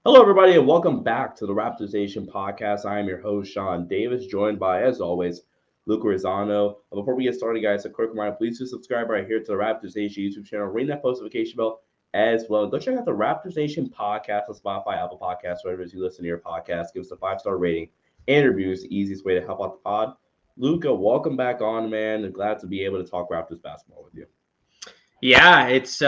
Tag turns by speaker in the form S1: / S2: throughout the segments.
S1: Hello, everybody, and welcome back to the Raptors Nation podcast. I am your host, Sean Davis, joined by, as always, Luca Rosano. Before we get started, guys, a quick reminder: please do subscribe right here to the Raptors Nation YouTube channel. Ring that post notification bell as well. Go check out the Raptors Nation podcast on Spotify, Apple Podcasts, wherever it is you listen to your podcast. Give us a 5-star rating and reviews. The easiest way to help out the pod. Luca, welcome back on, man. And glad to be able to talk Raptors basketball with you.
S2: Yeah, it's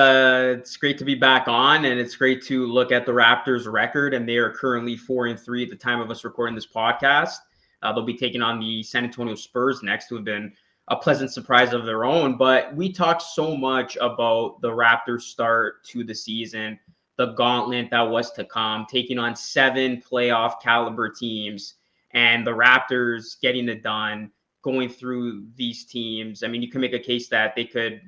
S2: great to be back on, and it's great to look at the Raptors' record, and they are currently 4-3 at the time of us recording this podcast. They'll be taking on the San Antonio Spurs next, who have been a pleasant surprise of their own. But we talked so much about the Raptors' start to the season, the gauntlet that was to come, taking on 7 playoff caliber teams, and the Raptors getting it done, going through these teams. I mean, you can make a case that they could,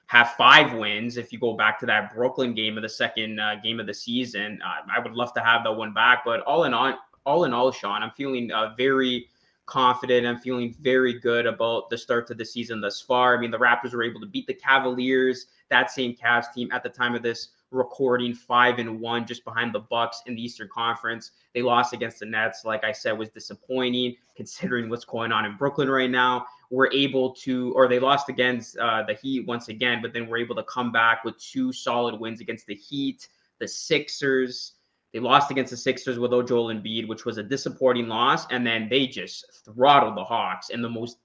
S2: have 5 wins if you go back to that Brooklyn game of the second game of the season. I would love to have that one back, but all in all, Sean, I'm feeling very confident. I'm feeling very good about the start to the season thus far. I mean, the Raptors were able to beat the Cavaliers, that same Cavs team at the time of this recording, 5-1, just behind the Bucks in the Eastern Conference. They lost against the Nets, like I said, was disappointing considering what's going on in Brooklyn right now. Were able to, or they lost against the Heat once again, but then were able to come back with 2 solid wins against the Heat, the Sixers. They lost against the Sixers without Joel Embiid, which was a disappointing loss, and then they just throttled the Hawks in the most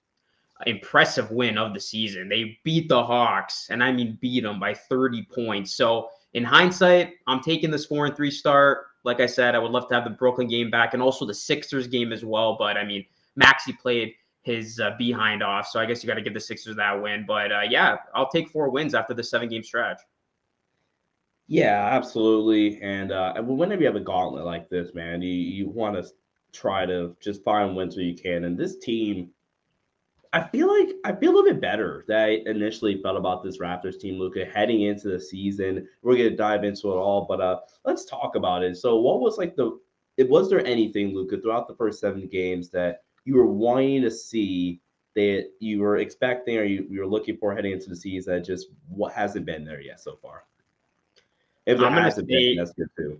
S2: impressive win of the season. They beat the Hawks, and I mean beat them by 30 points. So in hindsight, I'm taking this 4-3 start. Like I said, I would love to have the Brooklyn game back and also the Sixers game as well. But I mean, Maxey played his behind off, so I guess you got to give the Sixers that win. But yeah, I'll take 4 wins after the 7-game stretch.
S1: Yeah, absolutely. And whenever you have a gauntlet like this, man, you want to try to just find wins where you can. And this team, I feel a little bit better than I initially felt about this Raptors team, Luca, heading into the season. We're gonna dive into it all, but let's talk about it. So, what was like the? It was there anything, Luca, throughout the first 7 games that you were wanting to see that you were expecting or you were looking for heading into the season that just what hasn't been there yet so far? If there
S2: I'm gonna
S1: hasn't been,
S2: say
S1: that's good too.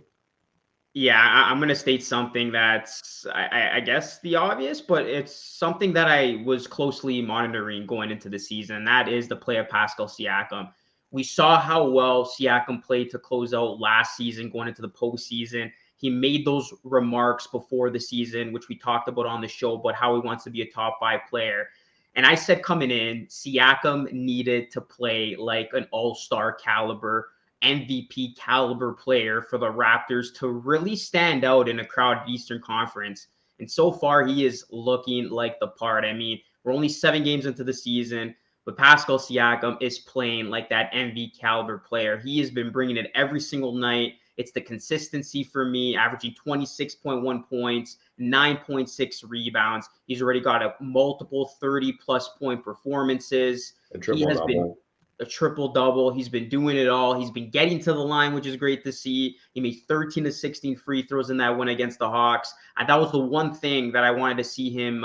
S2: Yeah, I'm going to state something that's, I guess, the obvious, but it's something that I was closely monitoring going into the season. That is the play of Pascal Siakam. We saw how well Siakam played to close out last season, going into the postseason. He made those remarks before the season, which we talked about on the show, about how he wants to be a top 5 player. And I said coming in, Siakam needed to play like an all-star caliber MVP caliber player for the Raptors to really stand out in a crowded Eastern Conference. And so far, he is looking like the part. I mean, we're only 7 games into the season, but Pascal Siakam is playing like that MVP caliber player. He has been bringing it every single night. It's the consistency for me, averaging 26.1 points, 9.6 rebounds. He's already got a multiple 30-plus point performances.
S1: A
S2: He
S1: triple
S2: has been
S1: double.
S2: a triple double. He's been doing it all. He's been getting to the line, which is great to see. He made 13 to 16 free throws in that win against the Hawks. And that was the one thing that I wanted to see him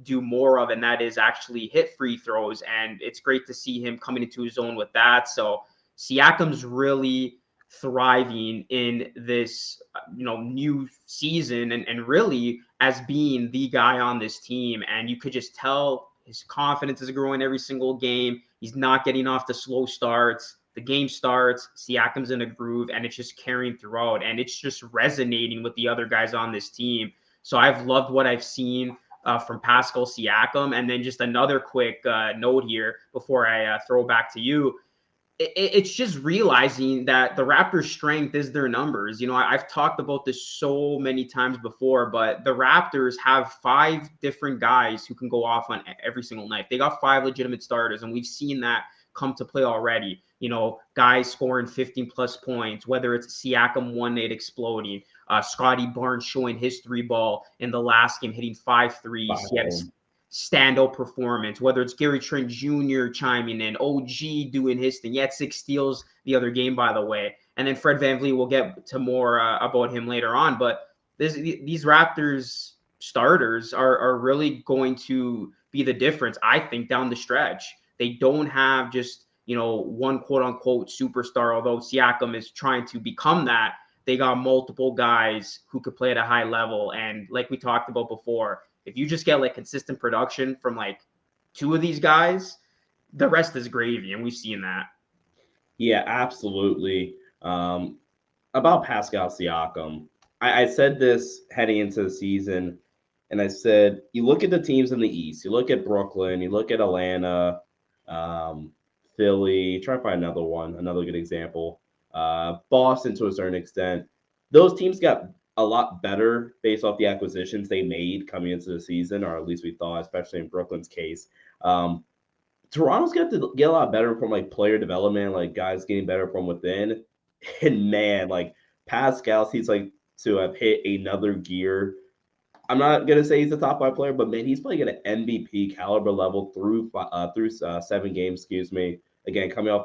S2: do more of, and that is actually hit free throws. And it's great to see him coming into his own with that. So Siakam's really thriving in this new season, and really as being the guy on this team. And you could just tell his confidence is growing every single game. He's not getting off the slow starts. The game starts, Siakam's in a groove, and it's just carrying throughout. And it's just resonating with the other guys on this team. So I've loved what I've seen from Pascal Siakam. And then just another quick note here before I throw back to you. It's just realizing that the Raptors' strength is their numbers. I've talked about this so many times before, but the Raptors have 5 different guys who can go off on every single night. They got 5 legitimate starters, and we've seen that come to play already. Guys scoring 15 plus points, whether it's Siakam one night exploding, Scottie Barnes showing his 3-ball in the last game, hitting 5 threes. He had a
S1: Wow.
S2: standout performance, whether it's Gary Trent Jr. chiming in, OG doing his thing. He had 6 steals the other game, by the way. And then Fred VanVleet, we'll get to more about him later on. But these Raptors starters are really going to be the difference, I think, down the stretch. They don't have just, one quote unquote superstar, although Siakam is trying to become that. they got multiple guys who could play at a high level. And like we talked about before, if you just get like consistent production from like two of these guys, the rest is gravy. And we've seen that.
S1: Yeah, absolutely. About Pascal Siakam, I said this heading into the season, and I said, you look at the teams in the East, you look at Brooklyn, you look at Atlanta, um, Philly, try to find another one, another good example, Boston to a certain extent. Those teams got a lot better based off the acquisitions they made coming into the season, or at least we thought, especially in Brooklyn's case. Um, Toronto's got to get a lot better from like player development, like guys getting better from within. And man, like Pascal seems like to have hit another gear. I'm not gonna say he's a top 5 player, but man, he's playing at an MVP caliber level through 7 games. Excuse me. Again, coming off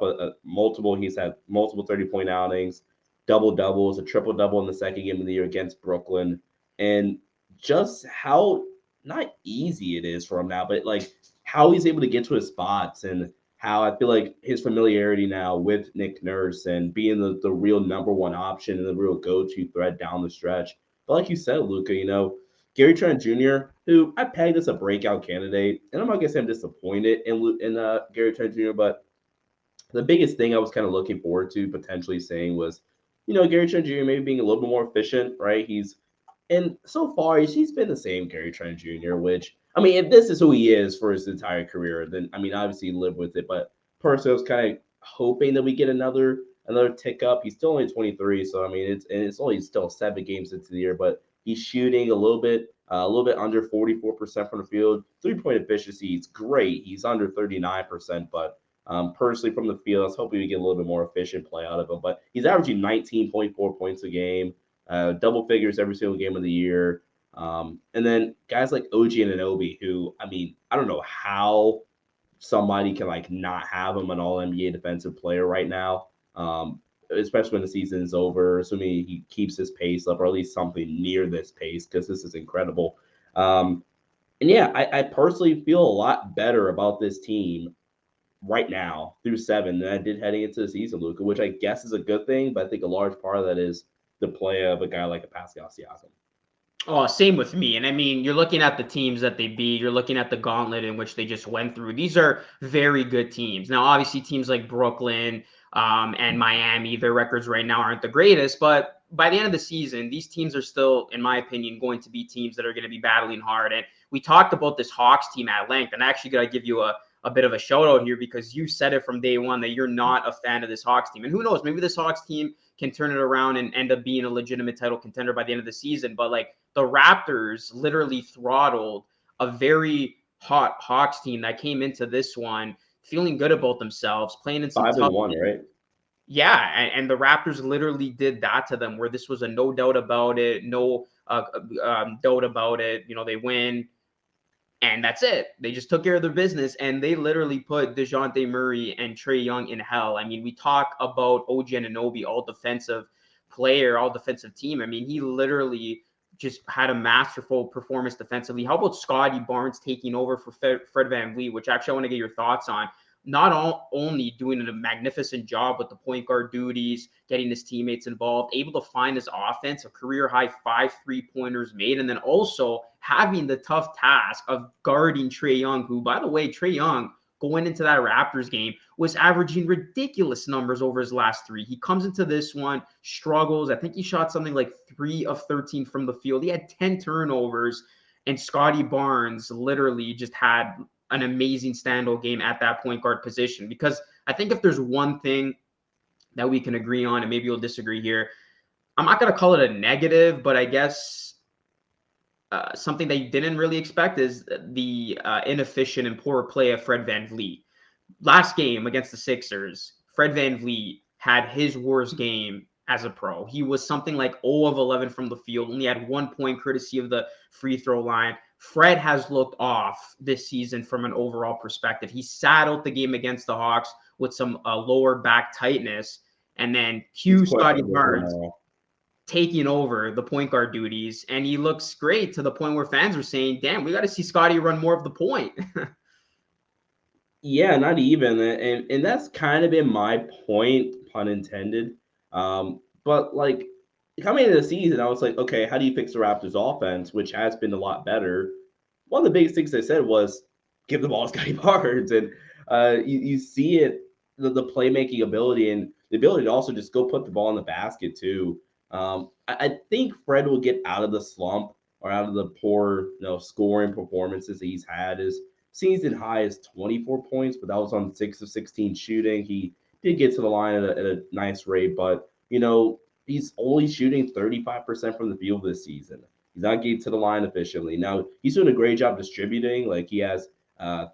S1: he's had multiple 30-point outings, double doubles, a triple double in the second game of the year against Brooklyn, and just how not easy it is for him now, but like how he's able to get to his spots and how I feel like his familiarity now with Nick Nurse and being the real number one option and the real go-to threat down the stretch. But like you said, Luca, Gary Trent Jr., who I pegged as a breakout candidate, and I'm not gonna say I'm disappointed in Gary Trent Jr., but the biggest thing I was kind of looking forward to potentially saying was, Gary Trent Jr. maybe being a little bit more efficient, right? And so far he's been the same Gary Trent Jr., which I mean, if this is who he is for his entire career, then I mean, obviously live with it. But personally, I was kind of hoping that we get another tick up. He's still only 23, so I mean, it's only still 7 games into the year, but he's shooting a little bit under 44% from the field. 3-point efficiency is great. He's under 39%, but personally, from the field, I was hoping we get a little bit more efficient play out of him. But he's averaging 19.4 points a game, double figures every single game of the year. And then guys like OG Anunoby, who, I mean, I don't know how somebody can like not have him an all NBA defensive player right now. Especially when the season is over, assuming he keeps his pace up or at least something near this pace, because this is incredible. And yeah, I personally feel a lot better about this team right now through 7 than I did heading into the season, Luca, which I guess is a good thing, but I think a large part of that is the play of a guy like a Pascal Siakam.
S2: Oh, same with me. And I mean, you're looking at the teams that they beat. You're looking at the gauntlet in which they just went through. These are very good teams. Now, obviously, teams like Brooklyn and Miami, their records right now aren't the greatest. But by the end of the season, these teams are still, in my opinion, going to be teams that are going to be battling hard. And we talked about this Hawks team at length. And I actually got to give you a bit of a shout out here because you said it from day one that you're not a fan of this Hawks team. And who knows, maybe this Hawks team can turn it around and end up being a legitimate title contender by the end of the season. But like the Raptors literally throttled a very hot Hawks team that came into this one feeling good about themselves, playing in some
S1: 5-1, right?
S2: yeah, and the Raptors literally did that to them, where this was a no doubt about it, no doubt about it. They win, and that's it. They just took care of their business, and they literally put DeJounte Murray and Trae Young in hell. I mean, we talk about OG Anunoby, all defensive player, all defensive team. I mean, he literally just had a masterful performance defensively. How about Scottie Barnes taking over for Fred VanVleet, which actually I want to get your thoughts on. Not only doing a magnificent job with the point guard duties, getting his teammates involved, able to find his offense, a career high 5 3-pointers made, and then also having the tough task of guarding Trae Young, who, by the way, Trae Young going into that Raptors game was averaging ridiculous numbers over his last 3. He comes into this one, struggles. I think he shot something like 3 of 13 from the field. He had 10 turnovers, and Scottie Barnes literally just had an amazing standout game at that point guard position. Because I think if there's one thing that we can agree on, and maybe you'll disagree here, I'm not going to call it a negative, but I guess something that you didn't really expect is the inefficient and poor play of Fred VanVleet. Last game against the Sixers, Fred VanVleet had his worst game as a pro. He was something like 0 of 11 from the field, only had 1 point courtesy of the free throw line. Fred has looked off this season from an overall perspective. He sat out the game against the Hawks with some lower back tightness, and then Scottie Barnes taking over the point guard duties, and he looks great to the point where fans are saying, damn, we got to see Scottie run more of the point.
S1: Yeah, not even, and that's kind of been my point, pun intended. But like coming into the season, I was like, okay, how do you fix the Raptors offense, which has been a lot better? One of the biggest things they said was give the ball to Scottie Barnes. And you see it, the playmaking ability and the ability to also just go put the ball in the basket, too. I think Fred will get out of the slump or out of the poor scoring performances that he's had. His season high is 24 points, but that was on 6 of 16 shooting. He did get to the line at a nice rate, but, he's only shooting 35% from the field this season. He's not getting to the line efficiently. Now, he's doing a great job distributing. Like, he has 4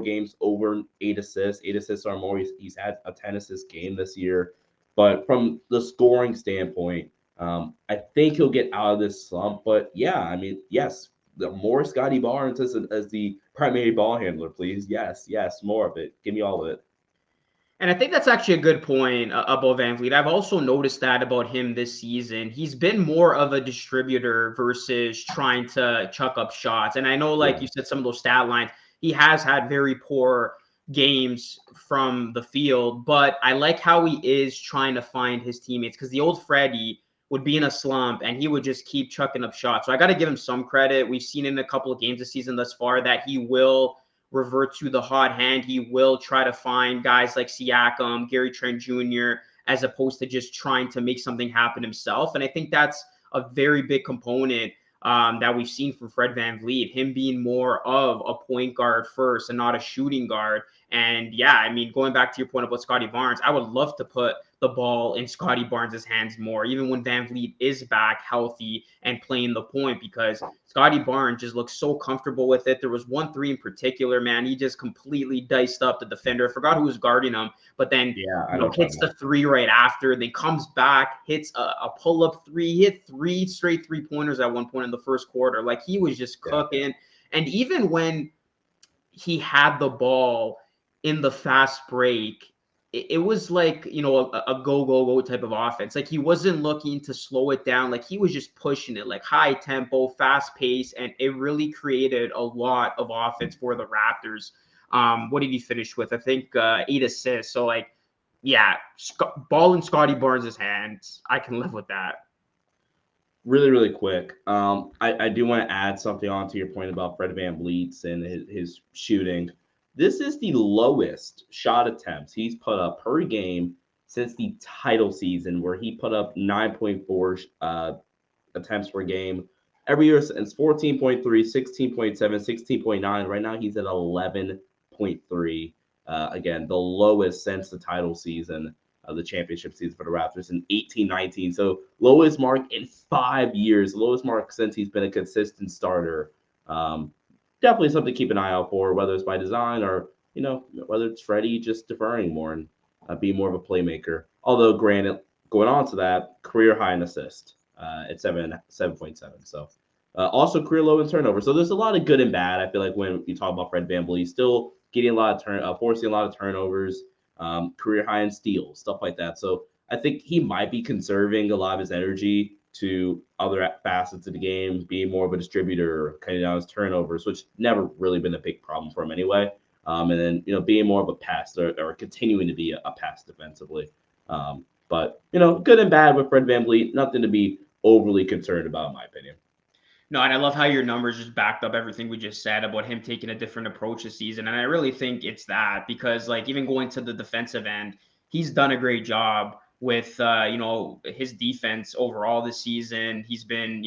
S1: games over 8 assists. 8 assists or more. He's had a 10 assist game this year. But from the scoring standpoint, I think he'll get out of this slump. But yeah, I mean, yes, the more Scottie Barnes as the primary ball handler, please. Yes, yes, more of it. Give me all of it.
S2: And I think that's actually a good point about Van Vliet. I've also noticed that about him this season. He's been more of a distributor versus trying to chuck up shots. And I know, like
S1: Yeah.
S2: you said, some of those stat lines, he has had very poor games from the field, but I like how he is trying to find his teammates because the old Freddie would be in a slump and he would just keep chucking up shots. So I got to give him some credit. We've seen in a couple of games this season thus far that he will revert to the hot hand. He will try to find guys like Siakam, Gary Trent Jr., as opposed to just trying to make something happen himself. And I think that's a very big component that we've seen from Fred VanVleet, him being more of a point guard first and not a shooting guard. And yeah, I mean, going back to your point about Scottie Barnes, I would love to put the ball in Scottie Barnes' hands more, even when VanVleet is back healthy and playing the point, because Scottie Barnes just looks so comfortable with it. There was one three in particular, man. He just completely diced up the defender. I forgot who was guarding him, but then
S1: Yeah, I know what you're
S2: hits
S1: talking
S2: the
S1: about.
S2: three right after, then comes back, hits a pull up three, he hit 3 straight 3 pointers at one point in the first quarter. Like he was just
S1: Yeah.
S2: cooking. And even when he had the ball in the fast break, it was like, a go, go, go type of offense. Like he wasn't looking to slow it down. Like he was just pushing it, like high tempo, fast pace. And it really created a lot of offense for the Raptors. What did he finish with? I think 8 assists. So, like, yeah, ball in Scottie Barnes' hands. I can live with that.
S1: Really, really quick. I do want to add something on to your point about Fred Van Vliet's and his shooting. This is the lowest shot attempts he's put up per game since the title season, where he put up 9.4 attempts per game. Every year since 14.3, 16.7, 16.9. Right now he's at 11.3. Again, the lowest since the title season, the championship season for the Raptors in 18-19. So lowest mark in 5 years, lowest mark since he's been a consistent starter. Definitely something to keep an eye out for, whether it's by design or whether it's Freddie just deferring more and being more of a playmaker. Although, granted, going on to that, career high in assist at 7.7. So also career low in turnover. So there's a lot of good and bad. I feel like when you talk about Fred VanVleet, he's still getting a lot of forcing a lot of turnovers, career high in steals, stuff like that. So I think he might be conserving a lot of his energy to other facets of the game, being more of a distributor, cutting down his turnovers, which never really been a big problem for him anyway. And then being more of a pest or continuing to be a pest defensively. But good and bad with Fred VanVleet, nothing to be overly concerned about, in my opinion.
S2: No, and I love how your numbers just backed up everything we just said about him taking a different approach this season. And I really think it's that because, like, even going to the defensive end, he's done a great job with, his defense overall this season. He's been,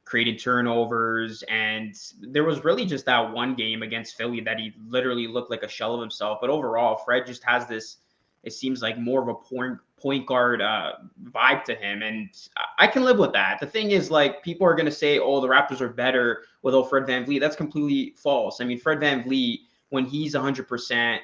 S2: creating turnovers. And there was really just that one game against Philly that he literally looked like a shell of himself. But overall, Fred just has this, it seems like more of a point guard vibe to him, and I can live with that. The thing is, like, people are going to say, "Oh, the Raptors are better without Fred VanVleet." That's completely false. I mean, Fred VanVleet, when he's 100%,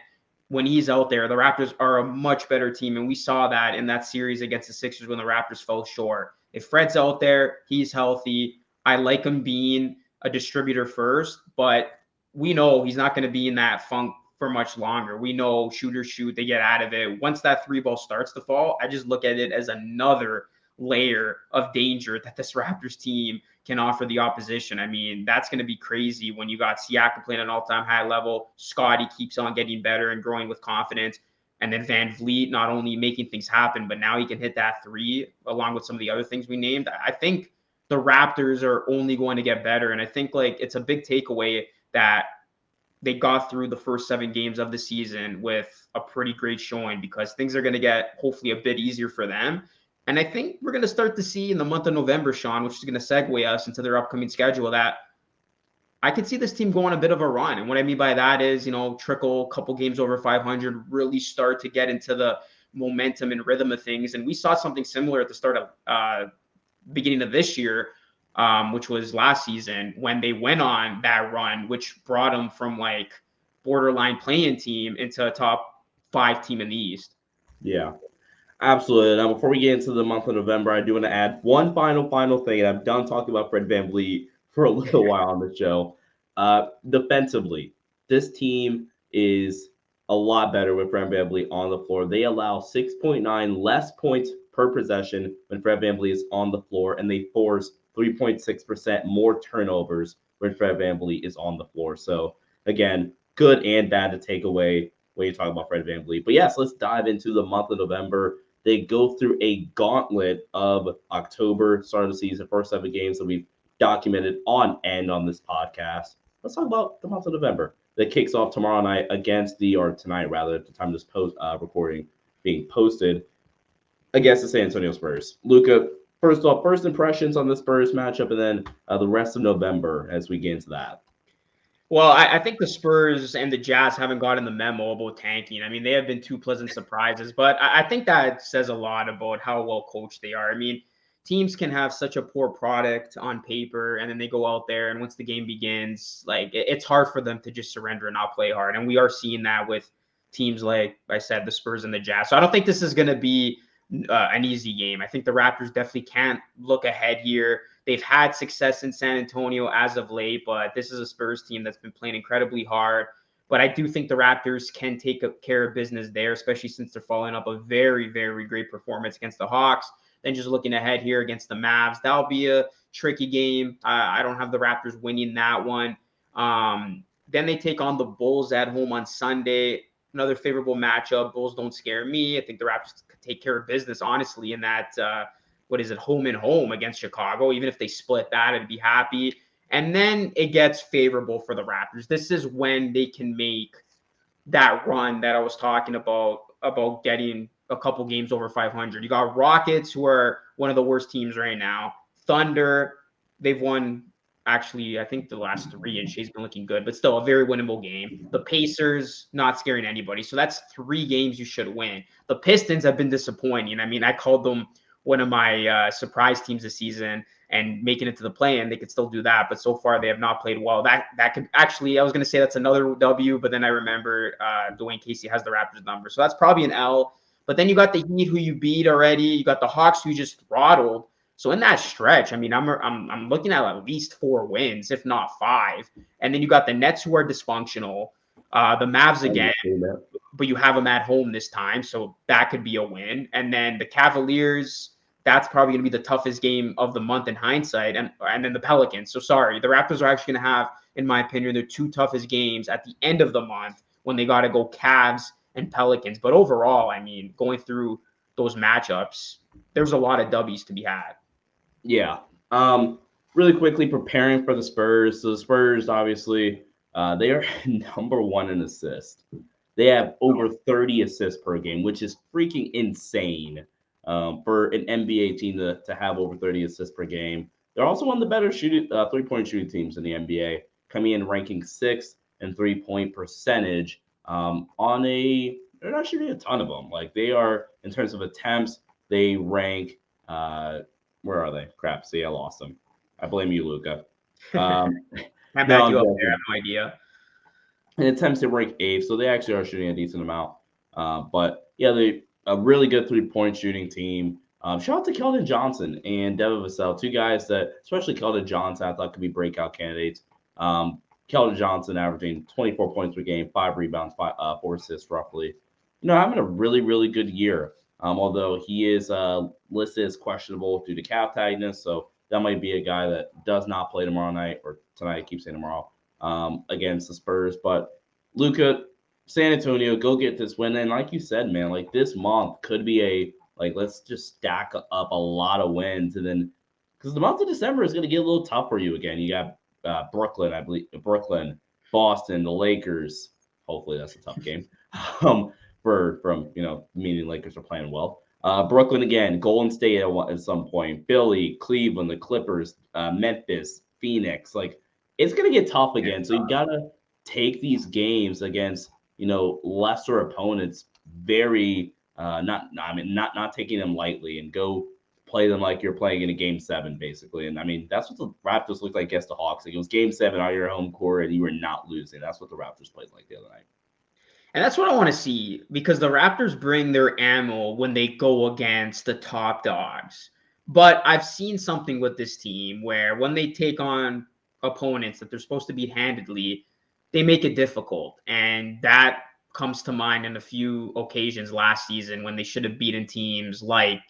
S2: when he's out there, the Raptors are a much better team, and we saw that in that series against the Sixers when the Raptors fell short. If Fred's out there, he's healthy. I like him being a distributor first, but we know he's not going to be in that funk for much longer. We know shooters shoot, they get out of it. Once that three ball starts to fall, I just look at it as another layer of danger that this Raptors team can offer the opposition. I mean, that's going to be crazy when you got Siakam playing at an all-time high level. Scottie keeps on getting better and growing with confidence. And then Van Vliet not only making things happen, but now he can hit that three along with some of the other things we named. I think the Raptors are only going to get better. And I think like it's a big takeaway that they got through the first 7 games of the season with a pretty great showing, because things are going to get hopefully a bit easier for them. And I think we're going to start to see in the month of November, Sean, which is going to segue us into their upcoming schedule, that I could see this team go on a bit of a run. And what I mean by that is, trickle a couple games over 500, really start to get into the momentum and rhythm of things. And we saw something similar at the start of beginning of this year, which was last season, when they went on that run, which brought them from like borderline playing team into a top 5 team in the East.
S1: Yeah, absolutely. Now, before we get into the month of November, I do want to add one final thing, and I'm done talking about Fred VanVleet for a little while on the show. Defensively, this team is a lot better with Fred VanVleet on the floor. They allow 6.9 less points per possession when Fred VanVleet is on the floor, and they force 3.6% more turnovers when Fred VanVleet is on the floor. So, again, good and bad to take away when you talk about Fred VanVleet. But yes, let's dive into the month of November. They go through a gauntlet of October, start of the season, first 7 games that we've documented on end on this podcast. Let's talk about the month of November that kicks off tomorrow night or tonight rather, at the time of this recording being posted, against the San Antonio Spurs. Luca, first off, first impressions on the Spurs matchup, and then the rest of November as we get into that.
S2: Well, I think the Spurs and the Jazz haven't gotten the memo about tanking. I mean, they have been 2 pleasant surprises, but I think that says a lot about how well coached they are. I mean, teams can have such a poor product on paper, and then they go out there, and once the game begins, like it's hard for them to just surrender and not play hard. And we are seeing that with teams like I said, the Spurs and the Jazz. So I don't think this is going to be an easy game. I think the Raptors definitely can't look ahead here. They've had success in San Antonio as of late, but this is a Spurs team that's been playing incredibly hard. But I do think the Raptors can take care of business there, especially since they're following up a very, very great performance against the Hawks. Then just looking ahead here against the Mavs, that'll be a tricky game. I don't have the Raptors winning that one. Then they take on the Bulls at home on Sunday. Another favorable matchup. Bulls don't scare me. I think the Raptors could take care of business, honestly, in that home and home against Chicago. Even if they split that, I'd be happy. And then it gets favorable for the Raptors. This is when they can make that run that I was talking about getting a couple games over 500. You got Rockets, who are one of the worst teams right now. Thunder, they've won actually, I think the last 3, and Shea's been looking good, but still a very winnable game. The Pacers, not scaring anybody. So that's 3 games you should win. The Pistons have been disappointing. I mean, I called them one of my surprise teams this season, and making it to the play-in, they could still do that. But so far, they have not played well. That could actually, I was going to say that's another W, but then I remember Dwayne Casey has the Raptors number. So that's probably an L. But then you got the Heat, who you beat already. You got the Hawks, who you just throttled. So in that stretch, I mean, I'm looking at least 4 wins, if not 5. And then you got the Nets, who are dysfunctional. The Mavs again, but you have them at home this time, so that could be a win. And then the Cavaliers, that's probably going to be the toughest game of the month in hindsight. And then the Pelicans. So sorry, the Raptors are actually going to have, in my opinion, their 2 toughest games at the end of the month when they got to go Cavs and Pelicans. But overall, I mean, going through those matchups, there's a lot of W's to be had.
S1: Yeah. Really quickly, preparing for the Spurs. So the Spurs, obviously, they are number 1 in assists. They have over 30 assists per game, which is freaking insane for an NBA team to have over 30 assists per game. They're also one of the better three-point shooting teams in the NBA, coming in ranking 6th in three-point percentage. They're not shooting a ton of them. Like, they are, in terms of attempts, they rank. Where are they? Crap. See, I lost them. I blame you, Luca.
S2: I back you up there. I have no idea.
S1: In attempts, they rank 8th, so they actually are shooting a decent amount. But yeah, they a really good three-point shooting team. Shout out to Keldon Johnson and Devin Vassell, 2 guys that, especially Keldon Johnson, I thought could be breakout candidates. Keldon Johnson averaging 24 points per game, 5 rebounds, 4 assists roughly. Having a really, really good year. Although he is listed as questionable due to calf tightness, so that might be a guy that does not play tomorrow night, or tonight, I keep saying tomorrow, against the Spurs. But Luca, San Antonio, go get this win. And like you said, man, like this month could be let's just stack up a lot of wins. And then, because the month of December is going to get a little tough for you again. You got Brooklyn, I believe, Brooklyn, Boston, the Lakers. Hopefully that's a tough game. From, meaning Lakers are playing well. Brooklyn again, Golden State at some point, Philly, Cleveland, the Clippers, Memphis, Phoenix. Like, it's going to get tough again. So you got to take these games against lesser opponents very not taking them lightly and go play them like you're playing in a game 7 basically. And I mean that's what the Raptors looked like against the Hawks. Like, it was game 7 on your home court and you were not losing. That's what the Raptors played like the other night.
S2: And that's what I want to see, because the Raptors bring their ammo when they go against the top dogs. But I've seen something with this team where when they take on opponents that they're supposed to beat handedly, they make it difficult. And that comes to mind in a few occasions last season when they should have beaten teams like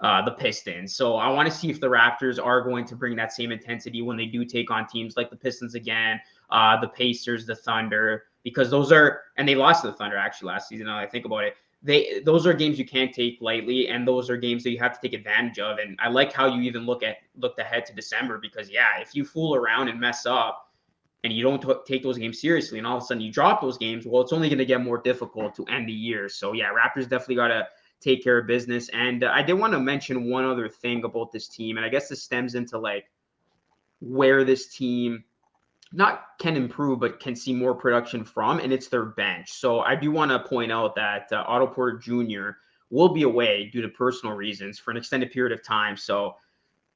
S2: the Pistons. So I want to see if the Raptors are going to bring that same intensity when they do take on teams like the Pistons again, the Pacers, the Thunder, because those are, and they lost to the Thunder actually last season. Now that I think about it, those are games you can't take lightly, and those are games that you have to take advantage of. And I like how you even looked ahead to December, because if you fool around and mess up and you don't take those games seriously, and all of a sudden you drop those games, well, it's only going to get more difficult to end the year. So Raptors definitely got to take care of business. And I did want to mention one other thing about this team, and I guess this stems into like where this team not can improve, but can see more production from, and it's their bench. So I do want to point out that Otto Porter Jr. will be away due to personal reasons for an extended period of time. So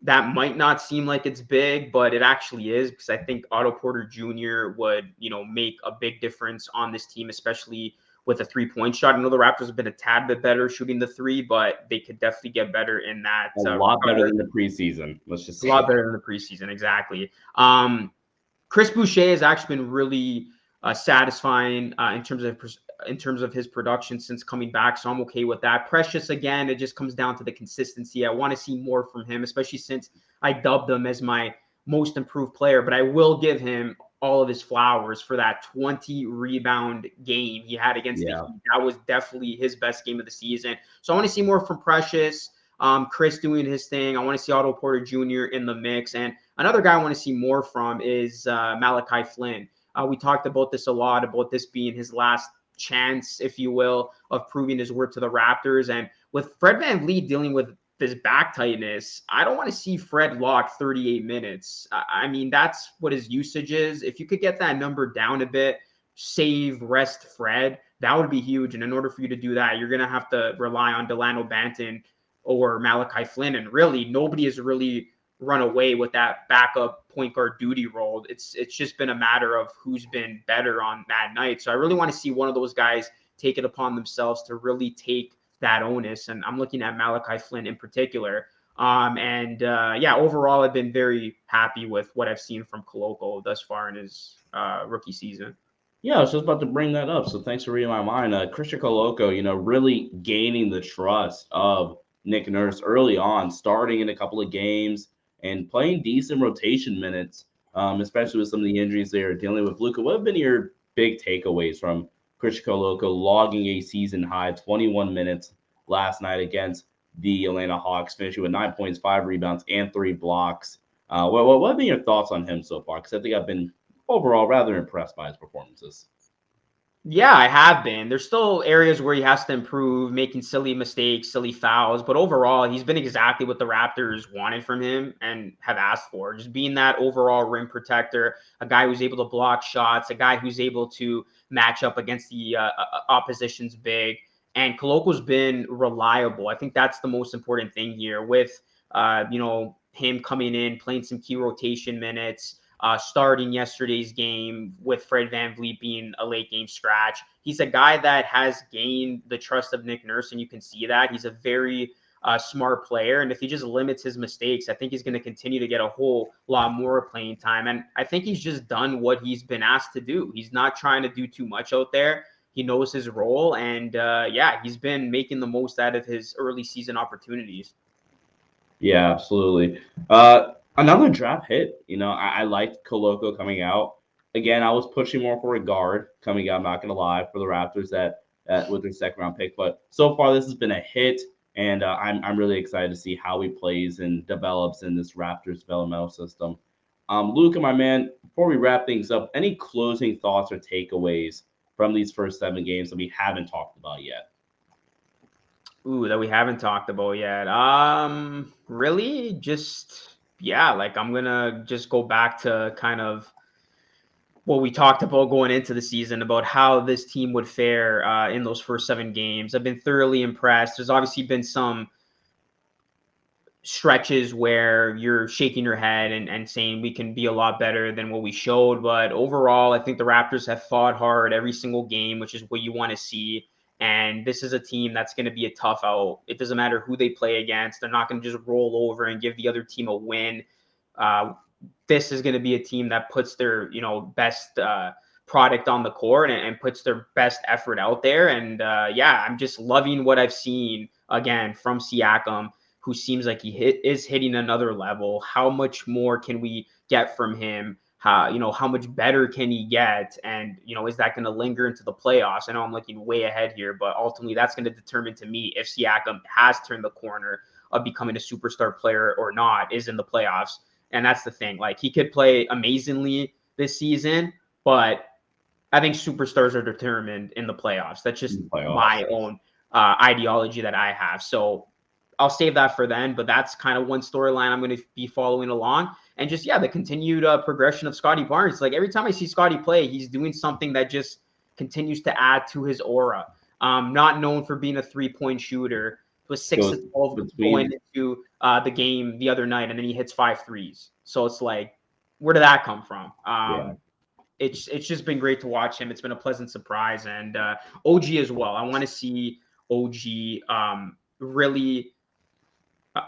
S2: that might not seem like it's big, but it actually is, because I think Otto Porter Jr. would, make a big difference on this team, especially with a 3-point shot. I know the Raptors have been a tad bit better shooting the 3, but they could definitely get better in that.
S1: A lot better than the preseason. Let's just say
S2: a lot better than the preseason. Exactly. Chris Boucher has actually been really satisfying in terms of his production since coming back, so I'm okay with that. Precious, again, it just comes down to the consistency. I want to see more from him, especially since I dubbed him as my most improved player, but I will give him all of his flowers for that 20 rebound game he had against the Heat. That was definitely his best game of the season. So I want to see more from Precious. Chris doing his thing. I want to see Otto Porter Jr. in the mix. And another guy I want to see more from is Malachi Flynn. We talked about this a lot, about this being his last chance, if you will, of proving his worth to the Raptors. And with Fred VanVleet dealing with this back tightness, I don't want to see Fred lock 38 minutes. I mean, that's what his usage is. If you could get that number down a bit, rest Fred, that would be huge. And in order for you to do that, you're going to have to rely on Delano Banton or Malachi Flynn. And really, nobody has really run away with that backup point guard duty role. It's just been a matter of who's been better on that night. So I really want to see one of those guys take it upon themselves to really take that onus. And I'm looking at Malachi Flynn in particular. Overall, I've been very happy with what I've seen from Koloko thus far in his rookie season.
S1: Yeah, I was just about to bring that up. So thanks for reading my mind. Christian Koloko, really gaining the trust of Nick Nurse early on, starting in a couple of games and playing decent rotation minutes, especially with some of the injuries they are dealing with. Luca, what have been your big takeaways from Christian Koloko logging a season high 21 minutes last night against the Atlanta Hawks, finishing with 9 points, 5 rebounds, and 3 blocks? What have been your thoughts on him so far? Because I think I've been overall rather impressed by his performances.
S2: Yeah, I have been. There's still areas where he has to improve, making silly mistakes, silly fouls. But overall, he's been exactly what the Raptors wanted from him and have asked for. Just being that overall rim protector, a guy who's able to block shots, a guy who's able to match up against the opposition's big. And Koloko's been reliable. I think that's the most important thing here with, him coming in, playing some key rotation minutes. Starting yesterday's game with Fred VanVleet being a late game scratch. He's a guy that has gained the trust of Nick Nurse, and you can see that. He's a very smart player, and if he just limits his mistakes, I think he's going to continue to get a whole lot more playing time. And I think he's just done what he's been asked to do. He's not trying to do too much out there. He knows his role, and he's been making the most out of his early season opportunities.
S1: Yeah, absolutely. Another draft hit. I liked Koloko coming out. Again, I was pushing more for a guard coming out. I'm not gonna lie for the Raptors that with their second round pick, but so far this has been a hit, and I'm really excited to see how he plays and develops in this Raptors developmental system. Luca, my man, before we wrap things up, any closing thoughts or takeaways from these first 7 games that we haven't talked about yet?
S2: Ooh, that we haven't talked about yet. Really, just yeah, like I'm gonna just go back to kind of what we talked about going into the season about how this team would fare in those first 7 games. I've been thoroughly impressed. There's obviously been some stretches where you're shaking your head and saying we can be a lot better than what we showed. But overall, I think the Raptors have fought hard every single game, which is what you want to see. And this is a team that's going to be a tough out. It doesn't matter who they play against. They're not going to just roll over and give the other team a win. This is going to be a team that puts their best product on the court and puts their best effort out there. And yeah, I'm just loving what I've seen again from Siakam, who seems like is hitting another level. How much more can we get from him? How much better can he get? And is that going to linger into the playoffs? I know I'm looking way ahead here, but ultimately that's going to determine to me if Siakam has turned the corner of becoming a superstar player or not, is in the playoffs. And that's the thing. Like, he could play amazingly this season, but I think superstars are determined in the playoffs. That's just my own ideology that I have. So I'll save that for then. But that's kind of one storyline I'm going to be following along. And just, yeah, the continued progression of Scottie Barnes. Like, every time I see Scottie play, he's doing something that just continues to add to his aura. Not known for being a 3-point shooter. It was 6 of 12 going into the game the other night, and then he hits 5 threes. So it's like, where did that come from? It's just been great to watch him. It's been a pleasant surprise, and OG as well. I want to see OG really, uh,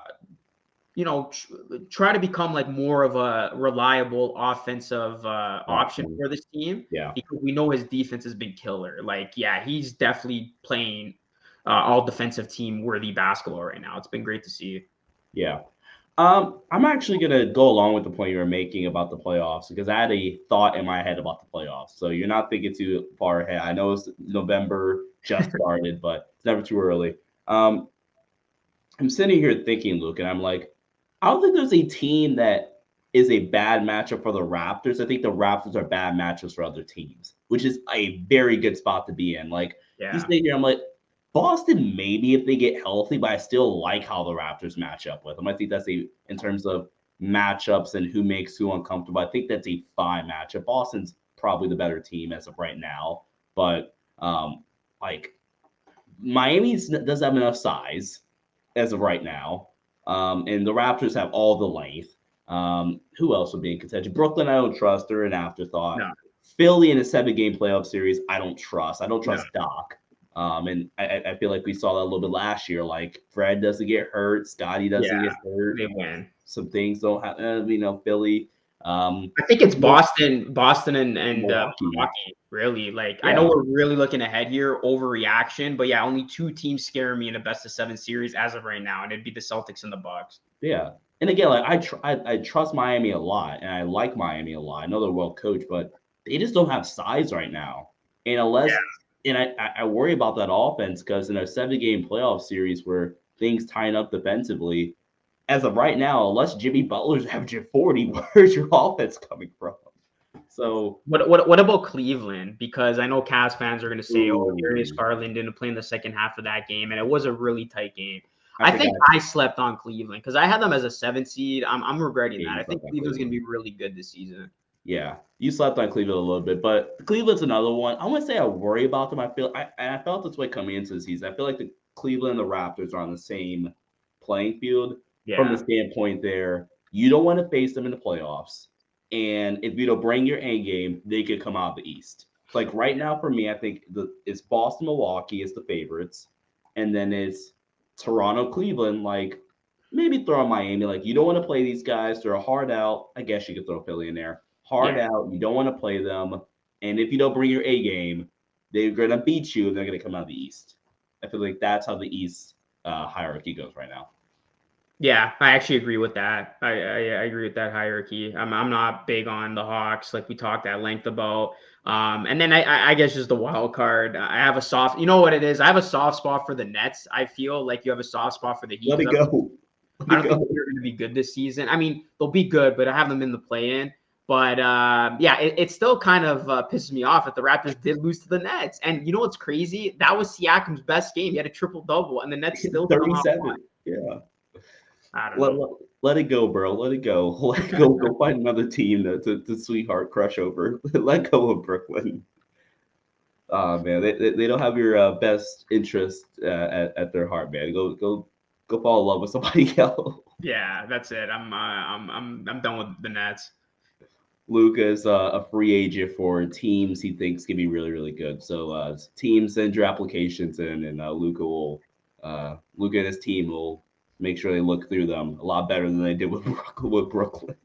S2: try to become like more of a reliable offensive option for this team.
S1: Yeah,
S2: because we know his defense has been killer. Like, yeah, he's definitely playing all defensive team worthy basketball right now. It's been great to see.
S1: yeah. I'm actually gonna go along with the point you were making about the playoffs because I had a thought in my head about the playoffs. So you're not thinking too far ahead. I know it's November just started, but it's never too early. Um, I'm sitting here thinking, Luke, and I'm like, I don't think there's a team that is a bad matchup for the Raptors. I think the Raptors are bad matchups for other teams, which is a very good spot to be in. Like, you
S2: Yeah.
S1: stay here, I'm like, Boston maybe if they get healthy, but I still like how the Raptors match up with them. I think that's in terms of matchups and who makes who uncomfortable. I think that's a fine matchup. Boston's probably the better team as of right now, but like Miami doesn't have enough size as of right now. And the Raptors have all the length. Who else would be in contention? Brooklyn, I don't trust. They're an afterthought.
S2: No.
S1: Philly in a 7 game playoff series, I don't trust. I don't
S2: No.
S1: trust Doc. And I feel like we saw that a little bit last year. Like Fred doesn't get hurt, Scottie doesn't
S2: Yeah.
S1: get hurt.
S2: They win.
S1: Some things don't happen. Philly.
S2: I think it's Boston and
S1: Milwaukee.
S2: Milwaukee, really. Like, I know
S1: Yeah,
S2: we're really looking ahead here, overreaction, but yeah, only 2 teams scare me in a best of 7 series as of right now, and it'd be the Celtics and the Bucks.
S1: yeah. And again, like I trust Miami a lot, and I like Miami a lot. I know they're well coached, but they just don't have size right now. And
S2: Yeah.
S1: I worry about that offense because in a 7 game playoff series where things tie up defensively, as of right now, unless Jimmy Butler's averaging 40, where's your offense coming from? So
S2: What about Cleveland? Because I know Cavs fans are going to say, "Oh, Darius
S1: ooh,
S2: Garland didn't play in the second half of that game," and it was a really tight game.
S1: I
S2: I think
S1: forgot
S2: I slept on Cleveland because I had them as a 7 seed. I'm regretting that. I
S1: games
S2: think
S1: left on
S2: Cleveland's going to
S1: Cleveland.
S2: be really good this season.
S1: Yeah, you slept on Cleveland a little bit, but Cleveland's another one. I wouldn't say I worry about them. I felt this way coming into the season. I feel like the Cleveland and the Raptors are on the same playing field from the
S2: Yeah.
S1: standpoint there. You don't want to face them in the playoffs, and if you don't bring your A game, they could come out of the East. So like right now for me, I think it's Boston, Milwaukee is the favorites, and then it's Toronto, Cleveland. Like maybe throw in Miami. Like you don't want to play these guys. They're hard out. I guess you could throw Philly in there hard
S2: Yeah.
S1: out. You don't want to play them. And if you don't bring your A game, they're going to beat you and they're going to come out of the East. I feel like that's how the East hierarchy goes right now.
S2: Yeah, I actually agree with that. I agree with that hierarchy. I'm not big on the Hawks, like we talked at length about. And then I guess just the wild card. I have a soft. You know what it is? I have a soft spot for the Nets. I feel like you have a soft spot for the Heat
S1: Let it
S2: because
S1: go. Let
S2: I
S1: it
S2: don't think
S1: go.
S2: they're going to be good this season. I mean, they'll be good, but I have them in the play-in. But yeah, it still kind of pisses me off that the Raptors did lose to the Nets. And you know what's crazy? That was Siakam's best game. He had a triple double, and the Nets still come out.
S1: 37. Yeah.
S2: I don't
S1: Let,
S2: know.
S1: let, let it go, bro. Let it go. Let it go. Go find another team to sweetheart crush over. Let go of Brooklyn. Oh man, they don't have your best interest at their heart, man. Go fall in love with somebody else.
S2: Yeah, that's it. I'm done with the Nets.
S1: Luca is a free agent for teams he thinks can be really really good. So teams send your applications in, and Luca and his team will make sure they look through them a lot better than they did with Brooklyn.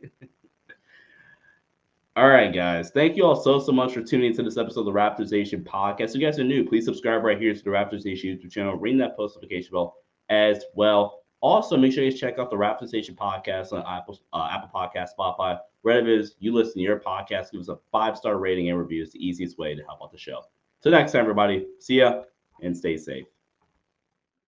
S1: All right, guys. Thank you all so much for tuning into this episode of the Raptors Nation podcast. If you guys are new, please subscribe right here to the Raptors Nation YouTube channel. Ring that post notification bell as well. Also, make sure you guys check out the Raptors Nation podcast on Apple Podcast, Spotify, wherever it is you listen to your podcast. Give us a 5-star rating and review. It's the easiest way to help out the show. Till next time, everybody. See ya and stay safe.